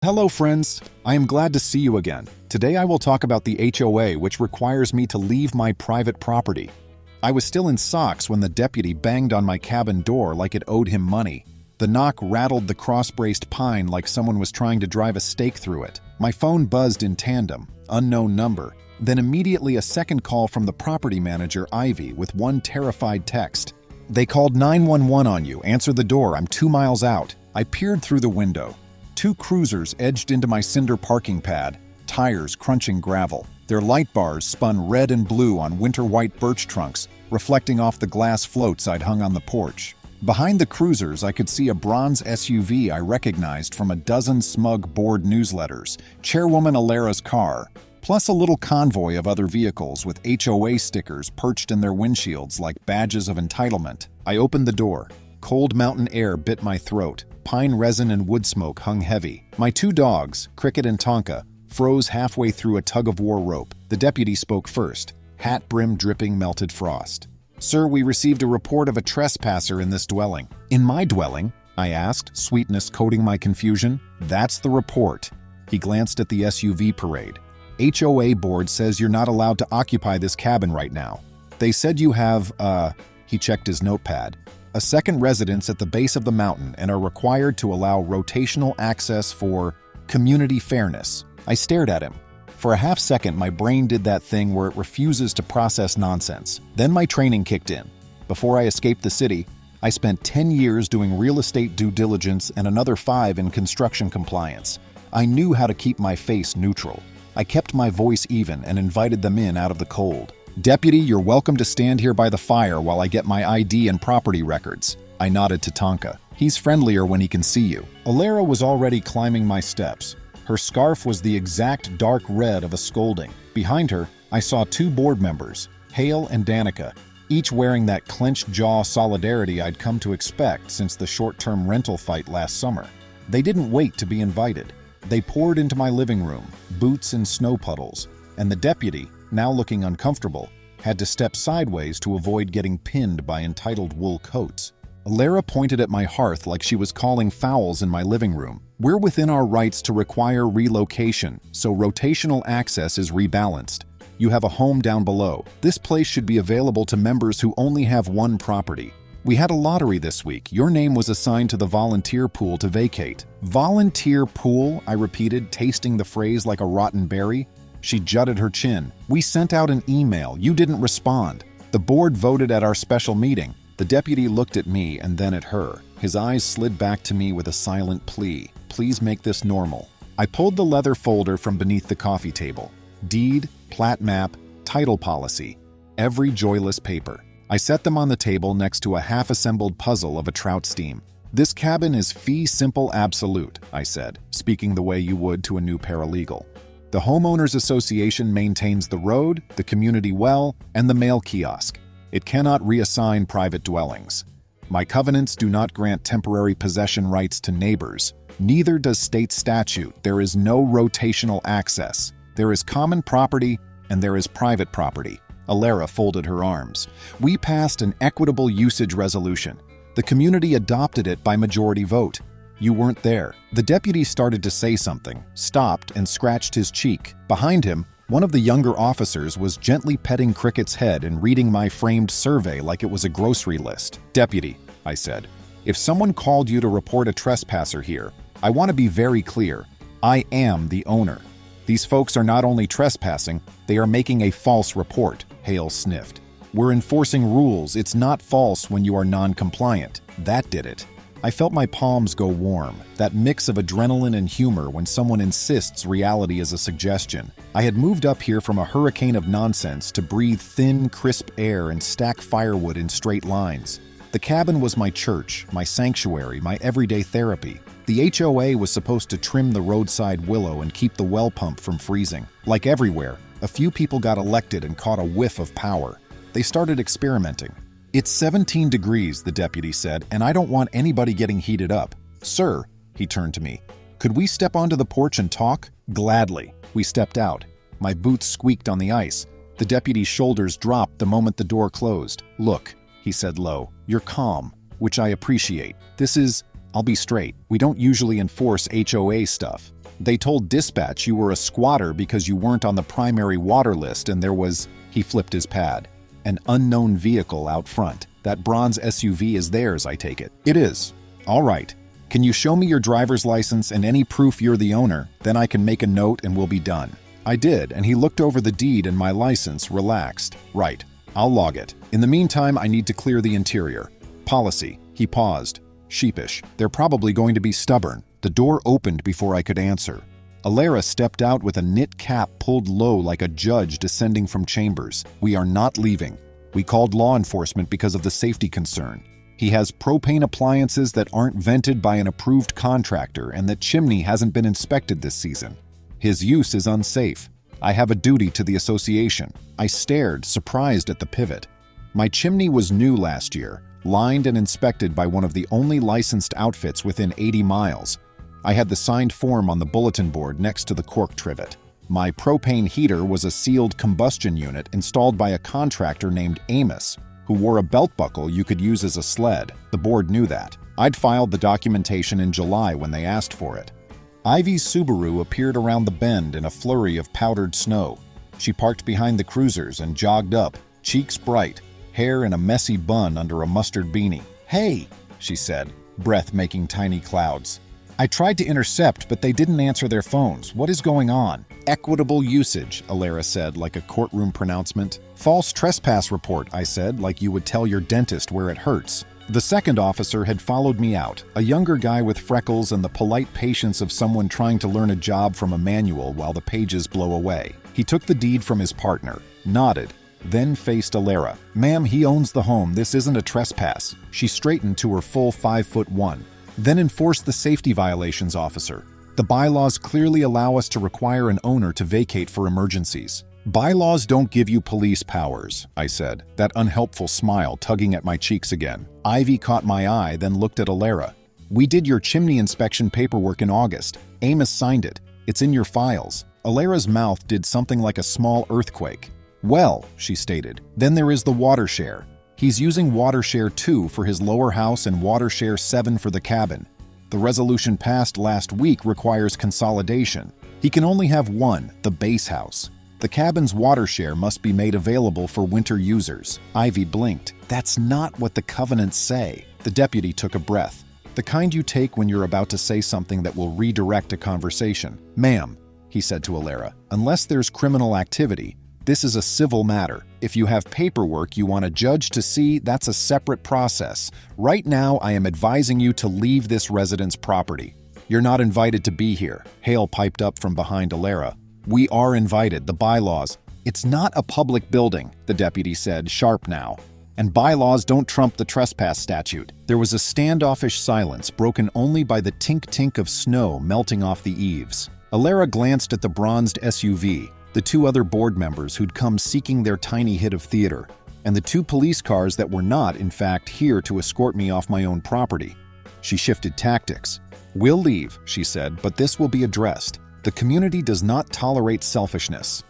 Hello friends, I am glad to see you again. Today I will talk about the HOA, which requires me to leave my private property. I was still in socks when the deputy banged on my cabin door like it owed him money. The knock rattled the cross-braced pine like someone was trying to drive a stake through it. My phone buzzed in tandem, unknown number, then immediately a second call from the property manager, Ivy, with one terrified text. "They called 911 on you. Answer the door. I'm 2 miles out." I peered through the window. 2 cruisers edged into my cinder parking pad, tires crunching gravel. Their light bars spun red and blue on winter-white birch trunks, reflecting off the glass floats I'd hung on the porch. Behind the cruisers, I could see a bronze SUV I recognized from a dozen smug board newsletters, Chairwoman Alera's car, plus a little convoy of other vehicles with HOA stickers perched in their windshields like badges of entitlement. I opened the door. Cold mountain air bit my throat. Pine resin and wood smoke hung heavy. My 2 dogs, Cricket and Tonka, froze halfway through a tug-of-war rope. The deputy spoke first, hat brim dripping melted frost. "Sir, we received a report of a trespasser in this dwelling." "In my dwelling?" I asked, sweetness coating my confusion. "That's the report." He glanced at the SUV parade. "HOA board says you're not allowed to occupy this cabin right now. They said you have, he checked his notepad, a second residence at the base of the mountain and are required to allow rotational access for community fairness." I stared at him. For a half second, my brain did that thing where it refuses to process nonsense. Then my training kicked in. Before I escaped the city, I spent 10 years doing real estate due diligence and another 5 in construction compliance. I knew how to keep my face neutral. I kept my voice even and invited them in out of the cold. "Deputy, you're welcome to stand here by the fire while I get my ID and property records." I nodded to Tonka. "He's friendlier when he can see you." Alera was already climbing my steps. Her scarf was the exact dark red of a scolding. Behind her, I saw 2 board members, Hale and Danica, each wearing that clenched jaw solidarity I'd come to expect since the short-term rental fight last summer. They didn't wait to be invited. They poured into my living room, boots in snow puddles, and the deputy, now looking uncomfortable, had to step sideways to avoid getting pinned by entitled wool coats. Alera pointed at my hearth like she was calling fowls in my living room. "We're within our rights to require relocation, so rotational access is rebalanced. You have a home down below. This place should be available to members who only have 1 property. We had a lottery this week. Your name was assigned to the volunteer pool to vacate." "Volunteer pool?" I repeated, tasting the phrase like a rotten berry. She jutted her chin. "We sent out an email. You didn't respond. The board voted at our special meeting." The deputy looked at me and then at her. His eyes slid back to me with a silent plea. "Please make this normal." I pulled the leather folder from beneath the coffee table. Deed, plat map, title policy. Every joyless paper. I set them on the table next to a half-assembled puzzle of a trout steam. "This cabin is fee simple absolute," I said, speaking the way you would to a new paralegal. "The Homeowners Association maintains the road, the community well, and the mail kiosk. It cannot reassign private dwellings. My covenants do not grant temporary possession rights to neighbors. Neither does state statute. There is no rotational access. There is common property, and there is private property." Alera folded her arms. "We passed an equitable usage resolution. The community adopted it by majority vote. You weren't there." The deputy started to say something, stopped, and scratched his cheek. Behind him, one of the younger officers was gently petting Cricket's head and reading my framed survey like it was a grocery list. "Deputy," I said, "if someone called you to report a trespasser here, I want to be very clear. I am the owner. These folks are not only trespassing, they are making a false report." Hale sniffed. "We're enforcing rules. It's not false when you are non-compliant. That did it." I felt my palms go warm, that mix of adrenaline and humor when someone insists reality is a suggestion. I had moved up here from a hurricane of nonsense to breathe thin, crisp air and stack firewood in straight lines. The cabin was my church, my sanctuary, my everyday therapy. The HOA was supposed to trim the roadside willow and keep the well pump from freezing. Like everywhere, a few people got elected and caught a whiff of power. They started experimenting. "It's 17 degrees, the deputy said, "and I don't want anybody getting heated up." "Sir," he turned to me, "could we step onto the porch and talk?" "Gladly." We stepped out. My boots squeaked on the ice. The deputy's shoulders dropped the moment the door closed. "Look," he said low, "you're calm, which I appreciate. This is, I'll be straight, we don't usually enforce HOA stuff. They told dispatch you were a squatter because you weren't on the primary water list and there was," he flipped his pad, "an unknown vehicle out front. That bronze SUV is theirs, I take it." "It is." "All right. Can you show me your driver's license and any proof you're the owner? Then I can make a note and we'll be done." I did, and he looked over the deed and my license, relaxed. "Right. I'll log it. In the meantime, I need to clear the interior. Policy." He paused, sheepish. "They're probably going to be stubborn." The door opened before I could answer. Alara stepped out with a knit cap pulled low like a judge descending from chambers. "We are not leaving. We called law enforcement because of the safety concern. He has propane appliances that aren't vented by an approved contractor and the chimney hasn't been inspected this season. His use is unsafe. I have a duty to the association." I stared, surprised at the pivot. My chimney was new last year, lined and inspected by one of the only licensed outfits within 80 miles. I had the signed form on the bulletin board next to the cork trivet. My propane heater was a sealed combustion unit installed by a contractor named Amos, who wore a belt buckle you could use as a sled. The board knew that. I'd filed the documentation in July when they asked for it. Ivy's Subaru appeared around the bend in a flurry of powdered snow. She parked behind the cruisers and jogged up, cheeks bright, hair in a messy bun under a mustard beanie. "Hey," she said, breath making tiny clouds. "I tried to intercept, but they didn't answer their phones. What is going on?" "Equitable usage," Alara said, like a courtroom pronouncement. "False trespass report," I said, like you would tell your dentist where it hurts. The second officer had followed me out, a younger guy with freckles and the polite patience of someone trying to learn a job from a manual while the pages blow away. He took the deed from his partner, nodded, then faced Alara. "Ma'am, he owns the home. This isn't a trespass." She straightened to her full 5'1". "Then enforce the safety violations, officer. The bylaws clearly allow us to require an owner to vacate for emergencies." "Bylaws don't give you police powers," I said, that unhelpful smile tugging at my cheeks again. Ivy caught my eye, then looked at Alara. "We did your chimney inspection paperwork in August. Amos signed it. It's in your files." Alara's mouth did something like a small earthquake. "Well," she stated, "then there is the water share. He's using water share 2 for his lower house and water share 7 for the cabin. The resolution passed last week requires consolidation. He can only have one, the base house. The cabin's water share must be made available for winter users." Ivy blinked. "That's not what the covenants say." The deputy took a breath, the kind you take when you're about to say something that will redirect a conversation. "Ma'am," he said to Alara, "unless there's criminal activity, this is a civil matter. If you have paperwork you want a judge to see, that's a separate process. Right now, I am advising you to leave this resident's property. You're not invited to be here." Hale piped up from behind Alara. "We are invited, the bylaws." "It's not a public building," the deputy said, sharp now. "And bylaws don't trump the trespass statute." There was a standoffish silence, broken only by the tink-tink of snow melting off the eaves. Alara glanced at the bronzed SUV, the 2 other board members who'd come seeking their tiny hit of theater, and the 2 police cars that were not, in fact, here to escort me off my own property. She shifted tactics. "We'll leave," she said, "but this will be addressed. The community does not tolerate selfishness."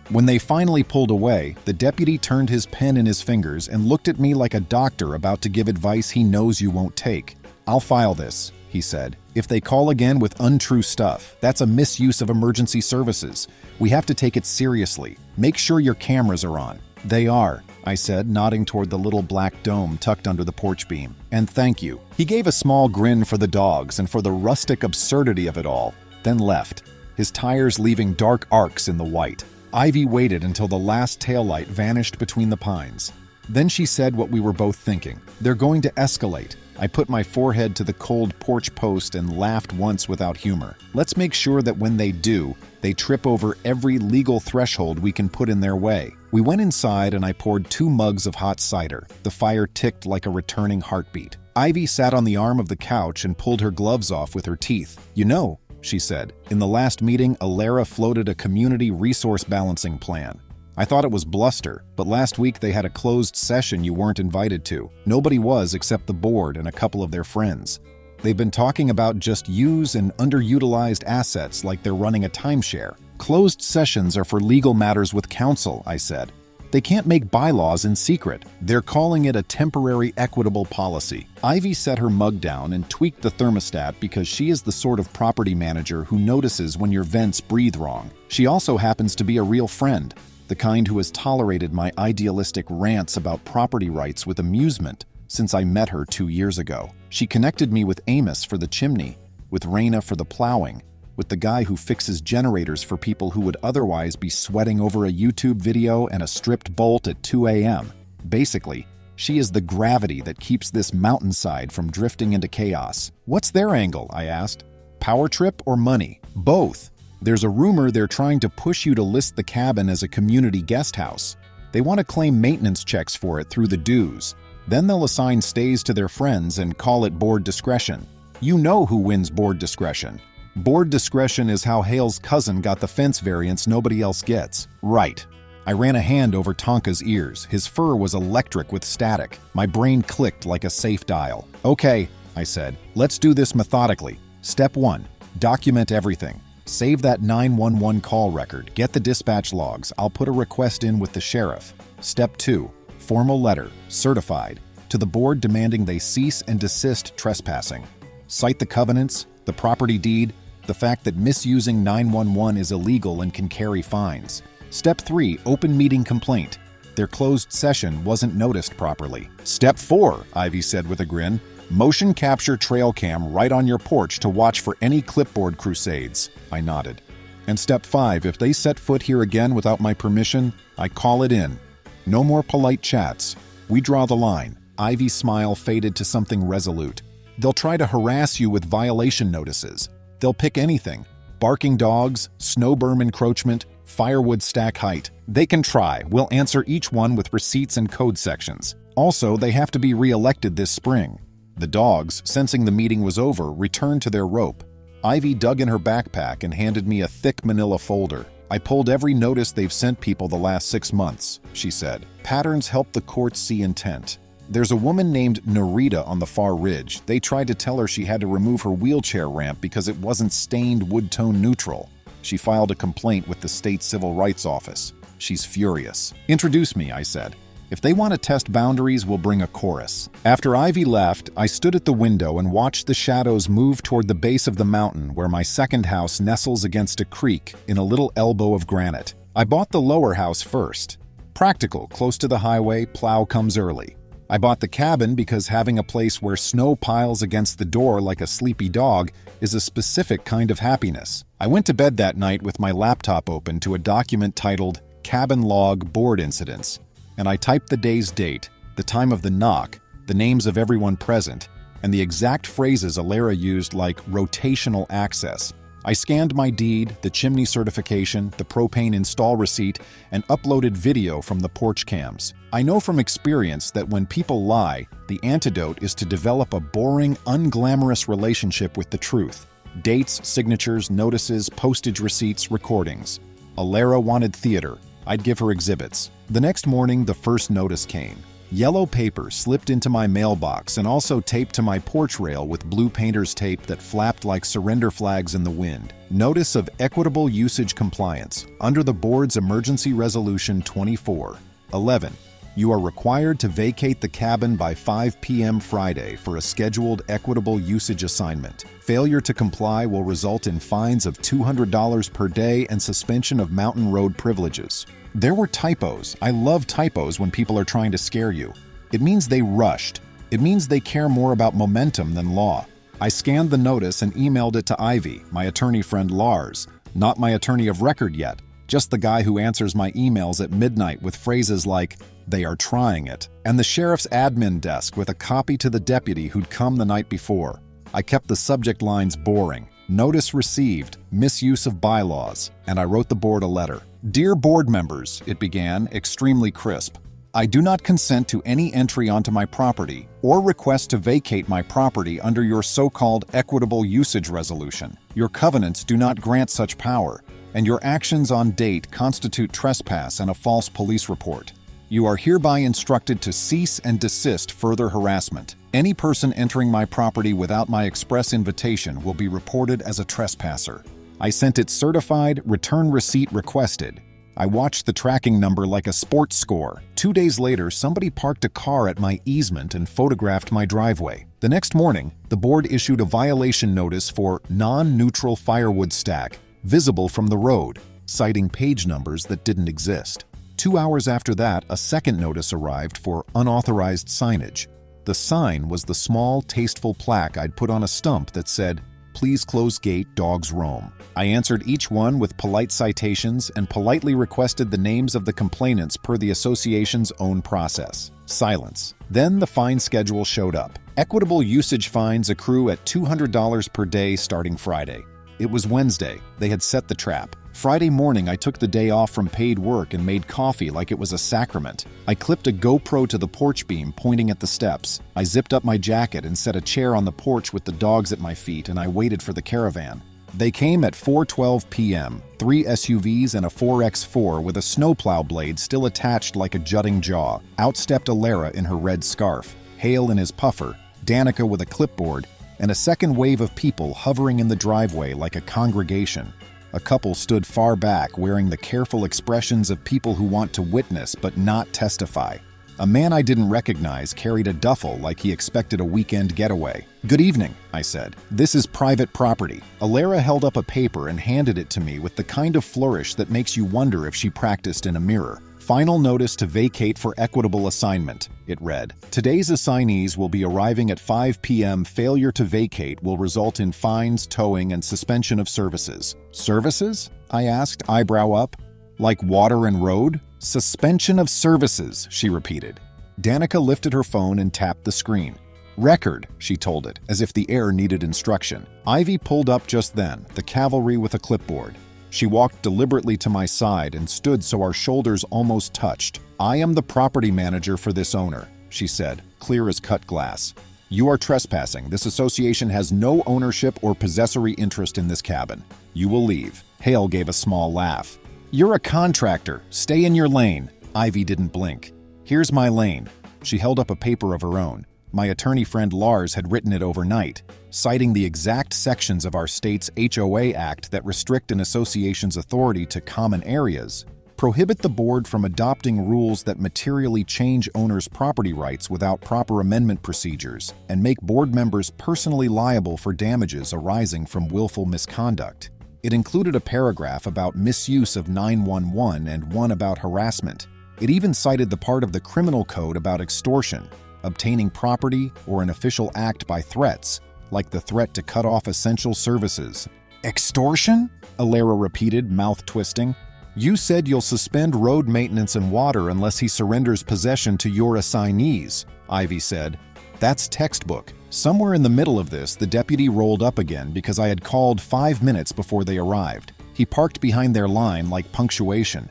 When they finally pulled away, the deputy turned his pen in his fingers and looked at me like a doctor about to give advice he knows you won't take. "I'll file this," he said. "If they call again with untrue stuff, that's a misuse of emergency services. We have to take it seriously. Make sure your cameras are on." "They are," I said, nodding toward the little black dome tucked under the porch beam. "And thank you." He gave a small grin for the dogs and for the rustic absurdity of it all, then left, his tires leaving dark arcs in the white. Ivy waited until the last taillight vanished between the pines. Then she said what we were both thinking. "They're going to escalate." I put my forehead to the cold porch post and laughed once without humor. "Let's make sure that when they do, they trip over every legal threshold we can put in their way." We went inside and I poured 2 mugs of hot cider. The fire ticked like a returning heartbeat. Ivy sat on the arm of the couch and pulled her gloves off with her teeth. "You know," she said, "in the last meeting, Alara floated a community resource balancing plan. I thought it was bluster, but last week they had a closed session you weren't invited to. Nobody was except the board and a couple of their friends. They've been talking about just used and underutilized assets like they're running a timeshare. Closed sessions are for legal matters with counsel," I said. They can't make bylaws in secret. They're calling it a temporary equitable policy. Ivy set her mug down and tweaked the thermostat because she is the sort of property manager who notices when your vents breathe wrong. She also happens to be a real friend, the kind who has tolerated my idealistic rants about property rights with amusement since I met her 2 years ago. She connected me with Amos for the chimney, with Raina for the plowing, with the guy who fixes generators for people who would otherwise be sweating over a YouTube video and a stripped bolt at 2 a.m. Basically, she is the gravity that keeps this mountainside from drifting into chaos. What's their angle? I asked. Power trip or money? Both. There's a rumor they're trying to push you to list the cabin as a community guest house. They want to claim maintenance checks for it through the dues. Then they'll assign stays to their friends and call it board discretion. You know who wins board discretion. Board discretion is how Hale's cousin got the fence variance nobody else gets. Right. I ran a hand over Tonka's ears. His fur was electric with static. My brain clicked like a safe dial. Okay, I said, let's do this methodically. Step 1, document everything. Save that 911 call record. Get the dispatch logs. I'll put a request in with the sheriff. Step 2, formal letter, certified, to the board demanding they cease and desist trespassing. Cite the covenants, the property deed, the fact that misusing 911 is illegal and can carry fines. Step 3, open meeting complaint. Their closed session wasn't noticed properly. Step 4, Ivy said with a grin, motion capture trail cam right on your porch to watch for any clipboard crusades. I nodded. And step 5, if they set foot here again without my permission, I call it in. No more polite chats. We draw the line. Ivy's smile faded to something resolute. They'll try to harass you with violation notices. They'll pick anything. Barking dogs, snow berm encroachment, firewood stack height. They can try. We'll answer each one with receipts and code sections. Also, they have to be re-elected this spring. The dogs, sensing the meeting was over, returned to their rope. Ivy dug in her backpack and handed me a thick manila folder. I pulled every notice they've sent people the last 6 months, she said. Patterns help the courts see intent. There's a woman named Narita on the far ridge. They tried to tell her she had to remove her wheelchair ramp because it wasn't stained wood tone neutral. She filed a complaint with the state civil rights office. She's furious. Introduce me, I said. If they want to test boundaries, we'll bring a chorus. After Ivy left, I stood at the window and watched the shadows move toward the base of the mountain where my second house nestles against a creek in a little elbow of granite. I bought the lower house first. Practical, close to the highway, plow comes early. I bought the cabin because having a place where snow piles against the door like a sleepy dog is a specific kind of happiness. I went to bed that night with my laptop open to a document titled Cabin Log Board Incidents, and I typed the day's date, the time of the knock, the names of everyone present, and the exact phrases Alara used like rotational access. I scanned my deed, the chimney certification, the propane install receipt, and uploaded video from the porch cams. I know from experience that when people lie, the antidote is to develop a boring, unglamorous relationship with the truth. Dates, signatures, notices, postage receipts, recordings. Alara wanted theater. I'd give her exhibits. The next morning, the first notice came. Yellow paper slipped into my mailbox and also taped to my porch rail with blue painter's tape that flapped like surrender flags in the wind. Notice of equitable usage compliance under the board's Emergency Resolution 24-11. You are required to vacate the cabin by 5 p.m. Friday for a scheduled equitable usage assignment. Failure to comply will result in fines of $200 per day and suspension of mountain road privileges. There were typos. I love typos when people are trying to scare you. It means they rushed. It means they care more about momentum than law. I scanned the notice and emailed it to Ivy, my attorney friend Lars, not my attorney of record yet, just the guy who answers my emails at midnight with phrases like, "They are trying it," and the sheriff's admin desk with a copy to the deputy who'd come the night before. I kept the subject lines boring. Notice received, misuse of bylaws, and I wrote the board a letter. Dear board members, it began, extremely crisp. I do not consent to any entry onto my property or request to vacate my property under your so-called equitable usage resolution. Your covenants do not grant such power, and your actions on date constitute trespass and a false police report. You are hereby instructed to cease and desist further harassment. Any person entering my property without my express invitation will be reported as a trespasser. I sent it certified, return receipt requested, I watched the tracking number like a sports score. 2 days later, somebody parked a car at my easement and photographed my driveway. The next morning, the board issued a violation notice for non-neutral firewood stack, visible from the road, citing page numbers that didn't exist. 2 hours after that, a second notice arrived for unauthorized signage. The sign was the small, tasteful plaque I'd put on a stump that said, "Please close gate, dogs roam." I answered each one with polite citations and politely requested the names of the complainants per the association's own process. Silence. Then the fine schedule showed up. Equitable usage fines accrue at $200 per day starting Friday. It was Wednesday. They had set the trap. Friday morning, I took the day off from paid work and made coffee like it was a sacrament. I clipped a GoPro to the porch beam, pointing at the steps. I zipped up my jacket and set a chair on the porch with the dogs at my feet, and I waited for the caravan. They came at 4:12 p.m., 3 SUVs and a 4X4 with a snowplow blade still attached like a jutting jaw. Out stepped Alara in her red scarf, Hale in his puffer, Danica with a clipboard, and a second wave of people hovering in the driveway like a congregation. A couple stood far back, wearing the careful expressions of people who want to witness but not testify. A man I didn't recognize carried a duffel like he expected a weekend getaway. "Good evening," I said. "This is private property." Alara held up a paper and handed it to me with the kind of flourish that makes you wonder if she practiced in a mirror. "Final notice to vacate for equitable assignment," it read. "Today's assignees will be arriving at 5 p.m. Failure to vacate will result in fines, towing, and suspension of services." "Services?" I asked, eyebrow up. "Like water and road?" "Suspension of services," she repeated. Danica lifted her phone and tapped the screen. "Record," she told it, as if the air needed instruction. Ivy pulled up just then, the cavalry with a clipboard. She walked deliberately to my side and stood so our shoulders almost touched. "I am the property manager for this owner," she said, clear as cut glass. "You are trespassing. This association has no ownership or possessory interest in this cabin. You will leave." Hale gave a small laugh. "You're a contractor. Stay in your lane." Ivy didn't blink. "Here's my lane." She held up a paper of her own. My attorney friend Lars had written it overnight, citing the exact sections of our state's HOA Act that restrict an association's authority to common areas, prohibit the board from adopting rules that materially change owners' property rights without proper amendment procedures, and make board members personally liable for damages arising from willful misconduct. It included a paragraph about misuse of 911 and one about harassment. It even cited the part of the criminal code about extortion, obtaining property, or an official act by threats, like the threat to cut off essential services. "Extortion?" Alara repeated, mouth twisting. "You said you'll suspend road maintenance and water unless he surrenders possession to your assignees," Ivy said. "That's textbook." Somewhere in the middle of this, the deputy rolled up again because I had called 5 minutes before they arrived. He parked behind their line like punctuation.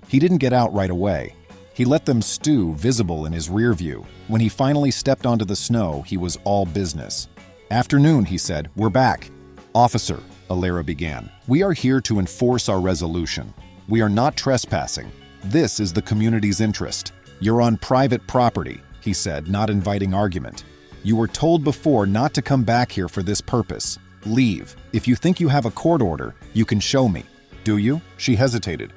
He didn't get out right away. He let them stew, visible in his rear view. When he finally stepped onto the snow, he was all business. "Afternoon," he said. "We're back." "Officer," Alara began, "we are here to enforce our resolution. We are not trespassing. This is the community's interest. You're on private property," he said, not inviting argument. "You were told before not to come back here for this purpose. Leave. If you think you have a court order, you can show me." "Do you?" She hesitated.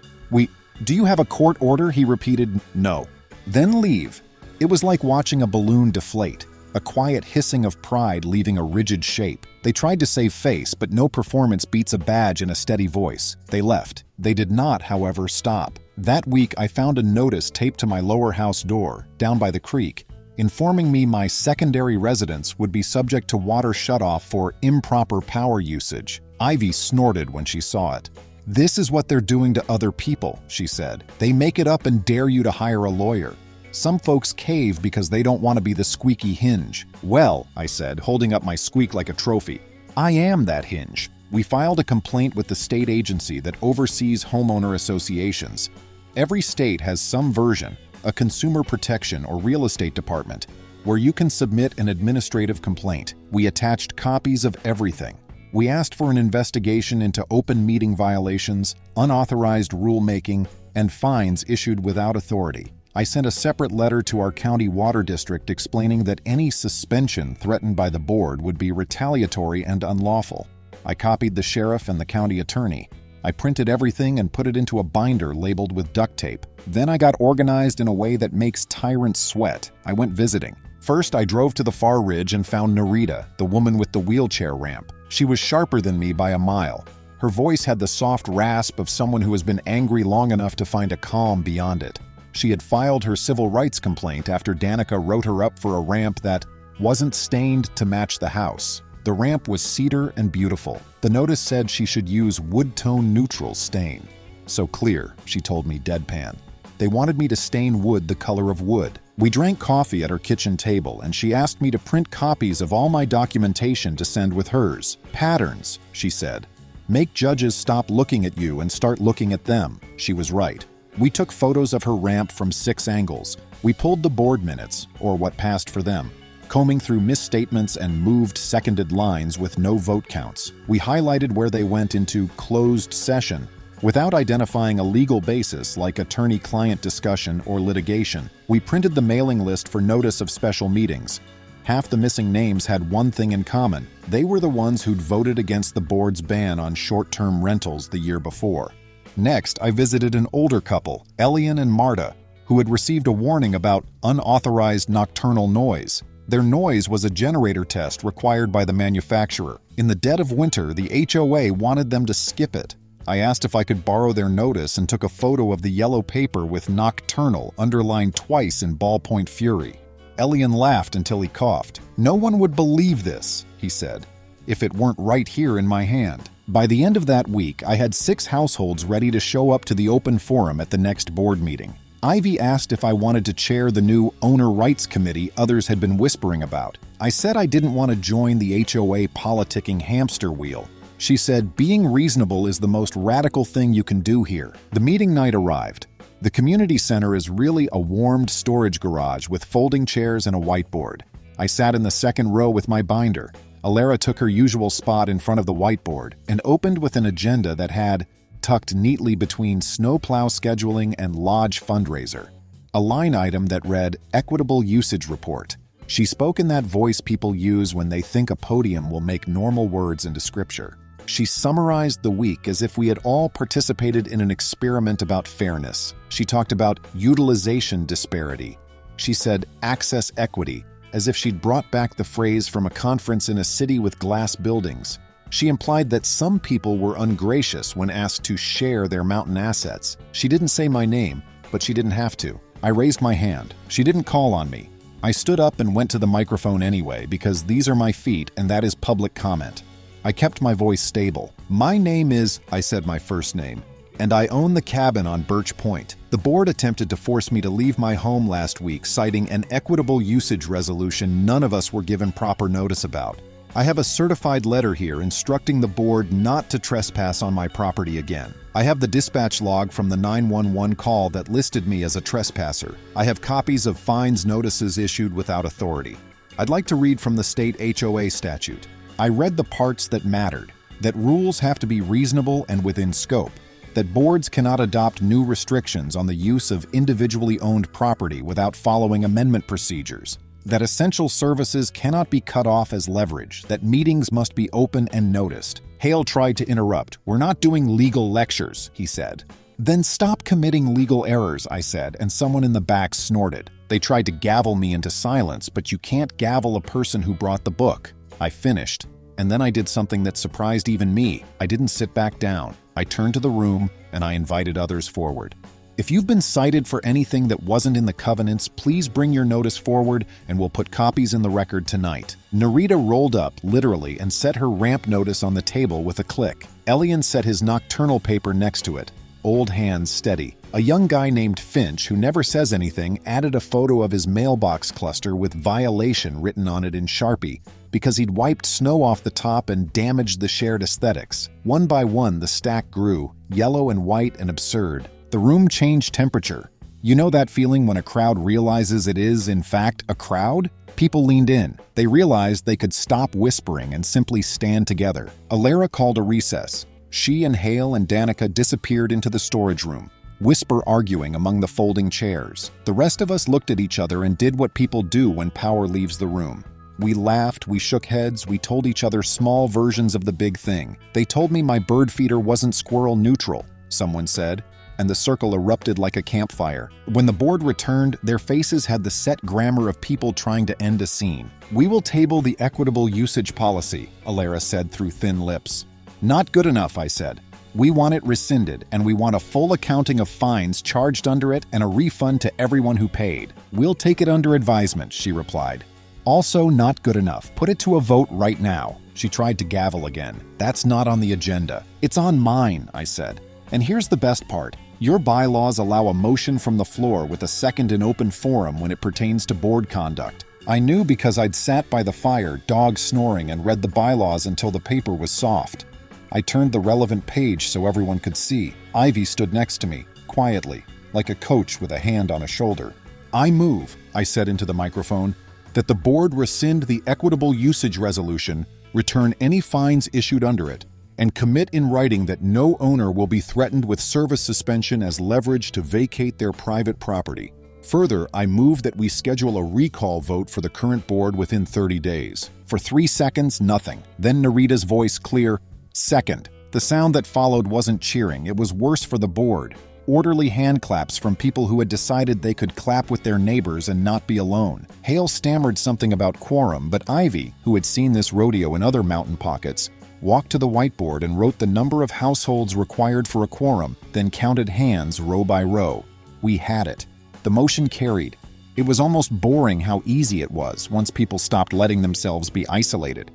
"Do you have a court order?" he repeated. "No." "Then leave." It was like watching a balloon deflate, a quiet hissing of pride leaving a rigid shape. They tried to save face, but no performance beats a badge in a steady voice. They left. They did not, however, stop. That week, I found a notice taped to my lower house door, down by the creek, informing me my secondary residence would be subject to water shutoff for improper power usage. Ivy snorted when she saw it. "This is what they're doing to other people," she said. "They make it up and dare you to hire a lawyer. Some folks cave because they don't want to be the squeaky hinge." "Well," I said, holding up my squeak like a trophy, "I am that hinge." We filed a complaint with the state agency that oversees homeowner associations. Every state has some version, a consumer protection or real estate department, where you can submit an administrative complaint. We attached copies of everything. We asked for an investigation into open meeting violations, unauthorized rulemaking, and fines issued without authority. I sent a separate letter to our county water district explaining that any suspension threatened by the board would be retaliatory and unlawful. I copied the sheriff and the county attorney. I printed everything and put it into a binder labeled with duct tape. Then I got organized in a way that makes tyrants sweat. I went visiting. First, I drove to the far ridge and found Narita, the woman with the wheelchair ramp. She was sharper than me by a mile. Her voice had the soft rasp of someone who has been angry long enough to find a calm beyond it. She had filed her civil rights complaint after Danica wrote her up for a ramp that wasn't stained to match the house. The ramp was cedar and beautiful. The notice said she should use wood tone neutral stain. So clear, she told me deadpan. They wanted me to stain wood the color of wood. We drank coffee at her kitchen table, and she asked me to print copies of all my documentation to send with hers. Patterns, she said. Make judges stop looking at you and start looking at them. She was right. We took photos of her ramp from 6 angles. We pulled the board minutes, or what passed for them, combing through misstatements and moved seconded lines with no vote counts. We highlighted where they went into closed session without identifying a legal basis like attorney-client discussion or litigation. We printed the mailing list for notice of special meetings. Half the missing names had one thing in common. They were the ones who'd voted against the board's ban on short-term rentals the year before. Next, I visited an older couple, Elian and Marta, who had received a warning about unauthorized nocturnal noise. Their noise was a generator test required by the manufacturer. In the dead of winter, the HOA wanted them to skip it. I asked if I could borrow their notice and took a photo of the yellow paper with nocturnal underlined twice in ballpoint fury. Elian laughed until he coughed. "No one would believe this," he said, "if it weren't right here in my hand." By the end of that week, I had 6 households ready to show up to the open forum at the next board meeting. Ivy asked if I wanted to chair the new owner rights committee others had been whispering about. I said I didn't want to join the HOA politicking hamster wheel. She said, "Being reasonable is the most radical thing you can do here." The meeting night arrived. The community center is really a warmed storage garage with folding chairs and a whiteboard. I sat in the second row with my binder. Alara took her usual spot in front of the whiteboard and opened with an agenda that had, tucked neatly between snowplow scheduling and lodge fundraiser, a line item that read Equitable Usage Report. She spoke in that voice people use when they think a podium will make normal words into scripture. She summarized the week as if we had all participated in an experiment about fairness. She talked about utilization disparity. She said access equity, as if she'd brought back the phrase from a conference in a city with glass buildings. She implied that some people were ungracious when asked to share their mountain assets. She didn't say my name, but she didn't have to. I raised my hand. She didn't call on me. I stood up and went to the microphone anyway, because these are my feet and that is public comment. I kept my voice stable. "My name is," I said my first name, "and I own the cabin on Birch Point. The board attempted to force me to leave my home last week, citing an equitable usage resolution none of us were given proper notice about. I have a certified letter here instructing the board not to trespass on my property again. I have the dispatch log from the 911 call that listed me as a trespasser. I have copies of fines notices issued without authority. I'd like to read from the state HOA statute. I read the parts that mattered, that rules have to be reasonable and within scope, that boards cannot adopt new restrictions on the use of individually owned property without following amendment procedures, that essential services cannot be cut off as leverage, that meetings must be open and noticed." Hale tried to interrupt. "We're not doing legal lectures," he said. "Then stop committing legal errors," I said, and someone in the back snorted. They tried to gavel me into silence, but you can't gavel a person who brought the book. I finished, and then I did something that surprised even me. I didn't sit back down. I turned to the room, and I invited others forward. "If you've been cited for anything that wasn't in the covenants, please bring your notice forward, and we'll put copies in the record tonight." Narita rolled up, literally, and set her ramp notice on the table with a click. Elian set his nocturnal paper next to it, old hands steady. A young guy named Finch, who never says anything, added a photo of his mailbox cluster with violation written on it in Sharpie, because he'd wiped snow off the top and damaged the shared aesthetics. One by one, the stack grew, yellow and white and absurd. The room changed temperature. You know that feeling when a crowd realizes it is, in fact, a crowd? People leaned in. They realized they could stop whispering and simply stand together. Alara called a recess. She and Hale and Danica disappeared into the storage room, whisper arguing among the folding chairs. The rest of us looked at each other and did what people do when power leaves the room. We laughed, we shook heads, we told each other small versions of the big thing. They told me my bird feeder wasn't squirrel neutral, someone said, and the circle erupted like a campfire. When the board returned, their faces had the set grammar of people trying to end a scene. "We will table the equitable usage policy," Alara said through thin lips. "Not good enough," I said. "We want it rescinded, and we want a full accounting of fines charged under it and a refund to everyone who paid." "We'll take it under advisement," she replied. "Also not good enough. Put it to a vote right now." She tried to gavel again. "That's not on the agenda." "It's on mine," I said. "And here's the best part. Your bylaws allow a motion from the floor with a second in open forum when it pertains to board conduct." I knew because I'd sat by the fire, dog snoring, and read the bylaws until the paper was soft. I turned the relevant page so everyone could see. Ivy stood next to me, quietly, like a coach with a hand on a shoulder. "I move," I said into the microphone, "that the board rescind the equitable usage resolution, return any fines issued under it, and commit in writing that no owner will be threatened with service suspension as leverage to vacate their private property. Further, I move that we schedule a recall vote for the current board within 30 days. For 3 seconds, nothing. Then Narita's voice clear, "Second." The sound that followed wasn't cheering, it was worse for the board. Orderly hand claps from people who had decided they could clap with their neighbors and not be alone. Hale stammered something about quorum, but Ivy, who had seen this rodeo in other mountain pockets, walked to the whiteboard and wrote the number of households required for a quorum, then counted hands row by row. We had it. The motion carried. It was almost boring how easy it was once people stopped letting themselves be isolated.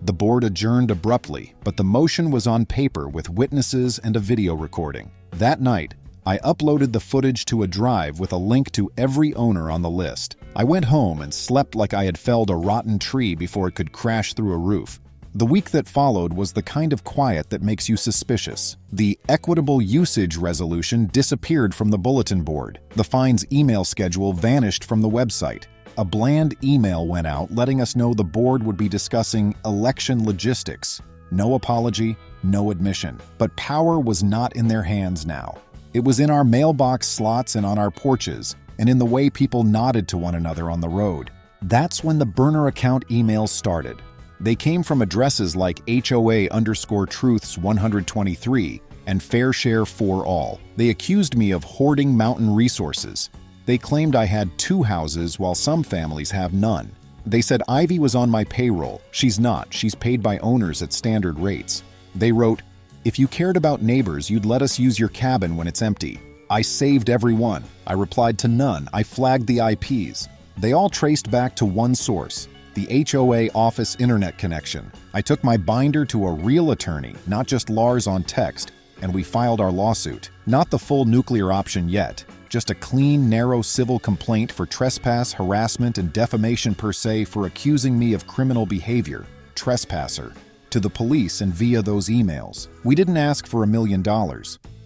The board adjourned abruptly, but the motion was on paper with witnesses and a video recording. That night, I uploaded the footage to a drive with a link to every owner on the list. I went home and slept like I had felled a rotten tree before it could crash through a roof. The week that followed was the kind of quiet that makes you suspicious. The equitable usage resolution disappeared from the bulletin board. The fines email schedule vanished from the website. A bland email went out letting us know the board would be discussing election logistics. No apology, no admission. But power was not in their hands now. It was in our mailbox slots and on our porches, and in the way people nodded to one another on the road. That's when the burner account emails started. They came from addresses like HOA_truths 123 and Fair Share for All. They accused me of hoarding mountain resources. They claimed I had 2 houses while some families have none. They said Ivy was on my payroll. She's not. She's paid by owners at standard rates. They wrote, "If you cared about neighbors, you'd let us use your cabin when it's empty." I saved every one. I replied to none. I flagged the IPs. They all traced back to one source, the HOA office internet connection. I took my binder to a real attorney, not just Lars on text, and we filed our lawsuit. Not the full nuclear option yet, just a clean, narrow civil complaint for trespass, harassment, and defamation per se for accusing me of criminal behavior, trespasser, to the police and via those emails. We didn't ask for $1 million.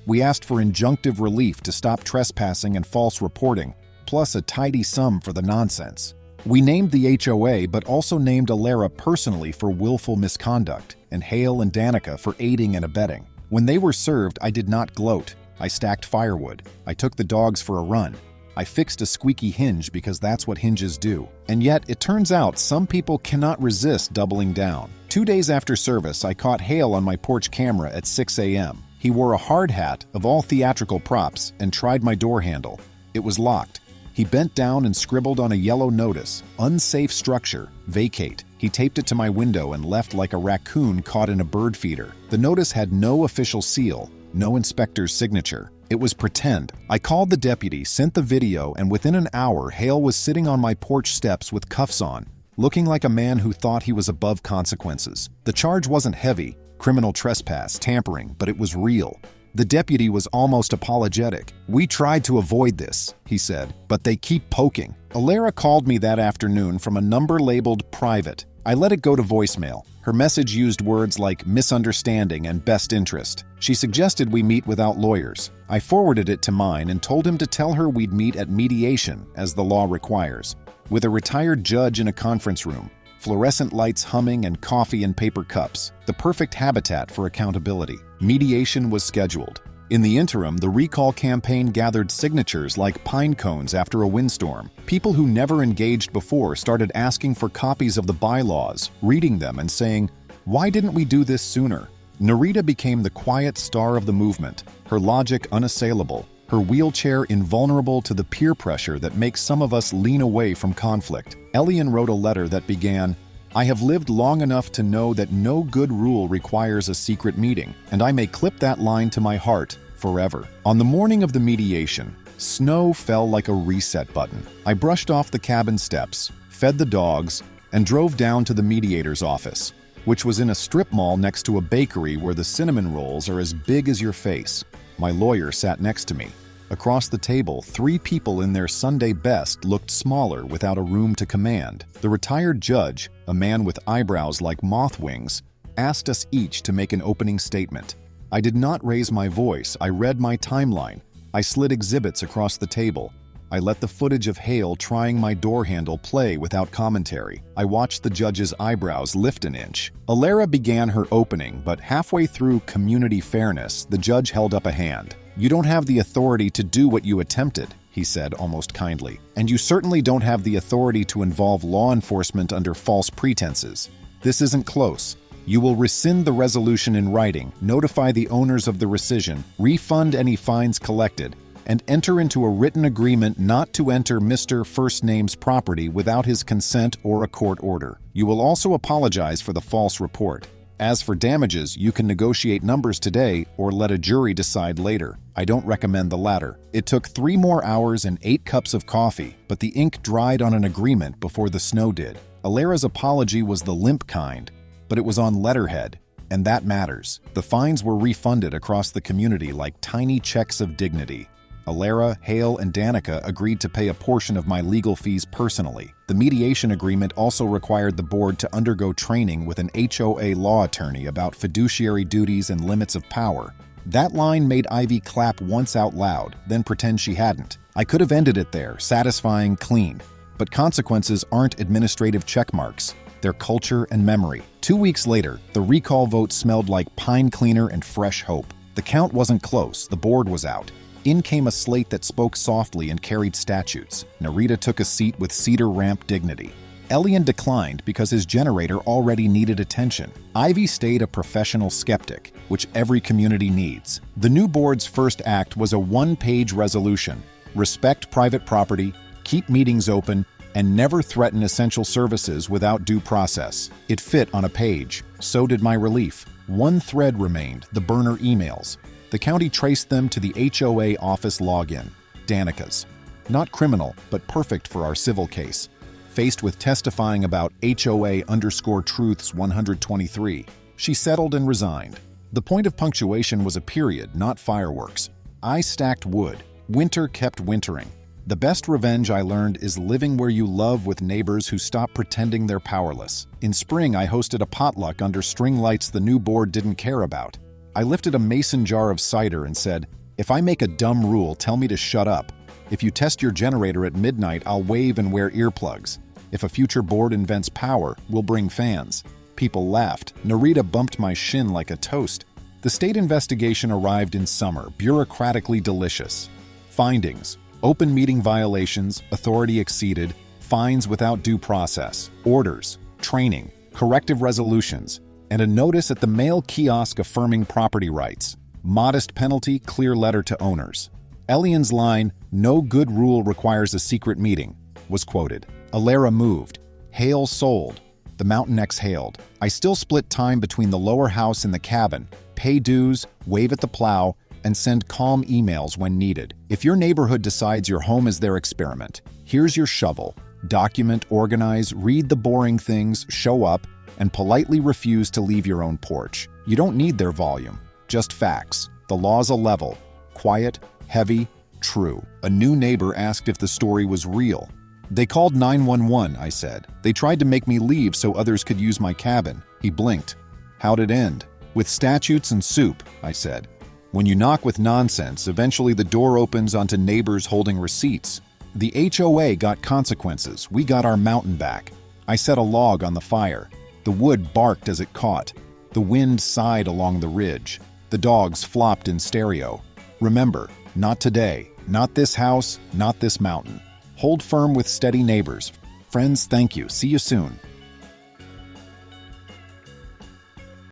We asked for injunctive relief to stop trespassing and false reporting, plus a tidy sum for the nonsense. We named the HOA, but also named Alara personally for willful misconduct, and Hale and Danica for aiding and abetting. When they were served, I did not gloat. I stacked firewood. I took the dogs for a run. I fixed a squeaky hinge because that's what hinges do. And yet, it turns out some people cannot resist doubling down. 2 days after service, I caught Hale on my porch camera at 6 a.m. He wore a hard hat of all theatrical props and tried my door handle. It was locked. He bent down and scribbled on a yellow notice, "Unsafe structure, vacate." He taped it to my window and left like a raccoon caught in a bird feeder. The notice had no official seal, no inspector's signature. It was pretend. I called the deputy, sent the video, and within an hour, Hale was sitting on my porch steps with cuffs on, looking like a man who thought he was above consequences. The charge wasn't heavy, criminal trespass, tampering, but it was real. The deputy was almost apologetic. "We tried to avoid this," he said, "but they keep poking." Alara called me that afternoon from a number labeled private. I let it go to voicemail. Her message used words like misunderstanding and best interest. She suggested we meet without lawyers. I forwarded it to mine and told him to tell her we'd meet at mediation, as the law requires, with a retired judge in a conference room, fluorescent lights humming and coffee in paper cups, the perfect habitat for accountability. Mediation was scheduled. In the interim, the recall campaign gathered signatures like pine cones after a windstorm. People who never engaged before started asking for copies of the bylaws, reading them and saying, "Why didn't we do this sooner?" Narita became the quiet star of the movement, her logic unassailable, her wheelchair invulnerable to the peer pressure that makes some of us lean away from conflict. Elian wrote a letter that began, "I have lived long enough to know that no good rule requires a secret meeting, and I may clip that line to my heart forever." On the morning of the mediation, snow fell like a reset button. I brushed off the cabin steps, fed the dogs, and drove down to the mediator's office, which was in a strip mall next to a bakery where the cinnamon rolls are as big as your face. My lawyer sat next to me. Across the table, 3 people in their Sunday best looked smaller without a room to command. The retired judge, a man with eyebrows like moth wings, asked us each to make an opening statement. I did not raise my voice. I read my timeline. I slid exhibits across the table. I let the footage of Hale trying my door handle play without commentary. I watched the judge's eyebrows lift an inch. Alara began her opening, but halfway through community fairness, the judge held up a hand. "You don't have the authority to do what you attempted," he said almost kindly. "And you certainly don't have the authority to involve law enforcement under false pretenses. This isn't close. You will rescind the resolution in writing, notify the owners of the rescission, refund any fines collected, and enter into a written agreement not to enter Mr. First Name's property without his consent or a court order. You will also apologize for the false report. As for damages, you can negotiate numbers today or let a jury decide later. I don't recommend the latter." It took 3 more hours and 8 cups of coffee, but the ink dried on an agreement before the snow did. Alara's apology was the limp kind, but it was on letterhead, and that matters. The fines were refunded across the community like tiny checks of dignity. Alara, Hale, and Danica agreed to pay a portion of my legal fees personally. The mediation agreement also required the board to undergo training with an HOA law attorney about fiduciary duties and limits of power. That line made Ivy clap once out loud, then pretend she hadn't. I could have ended it there, satisfying, clean. But consequences aren't administrative checkmarks. They're culture and memory. 2 weeks later, the recall vote smelled like pine cleaner and fresh hope. The count wasn't close, the board was out. In came a slate that spoke softly and carried statutes. Narita took a seat with cedar ramp dignity. Elian declined because his generator already needed attention. Ivy stayed a professional skeptic, which every community needs. The new board's first act was a 1-page resolution: respect private property, keep meetings open, and never threaten essential services without due process. It fit on a page. So did my relief. One thread remained: the burner emails. The county traced them to the HOA office login, Danica's. Not criminal, but perfect for our civil case. Faced with testifying about HOA_truths 123, she settled and resigned. The point of punctuation was a period, not fireworks. I stacked wood. Winter kept wintering. The best revenge, I learned, is living where you love with neighbors who stop pretending they're powerless. In spring, I hosted a potluck under string lights the new board didn't care about. I lifted a mason jar of cider and said, "If I make a dumb rule, tell me to shut up. If you test your generator at midnight, I'll wave and wear earplugs. If a future board invents power, we'll bring fans." People laughed. Narita bumped my shin like a toast. The state investigation arrived in summer, bureaucratically delicious. Findings: open meeting violations, authority exceeded, fines without due process, orders, training, corrective resolutions, and a notice at the mail kiosk affirming property rights. Modest penalty, clear letter to owners. Elian's line, "No good rule requires a secret meeting," was quoted. Alara moved. Hale sold. The mountain exhaled. I still split time between the lower house and the cabin, pay dues, wave at the plow, and send calm emails when needed. If your neighborhood decides your home is their experiment, here's your shovel. Document, organize, read the boring things, show up, and politely refuse to leave your own porch. You don't need their volume, just facts. The law's a level: quiet, heavy, true. A new neighbor asked if the story was real. "They called 911, I said. "They tried to make me leave so others could use my cabin." He blinked. "How'd it end?" "With statutes and soup," I said. When you knock with nonsense, eventually the door opens onto neighbors holding receipts. The HOA got consequences. We got our mountain back. I set a log on the fire. The wood barked as it caught. The wind sighed along the ridge. The dogs flopped in stereo. Remember, not today, not this house, not this mountain. Hold firm with steady neighbors. Friends, thank you. See you soon.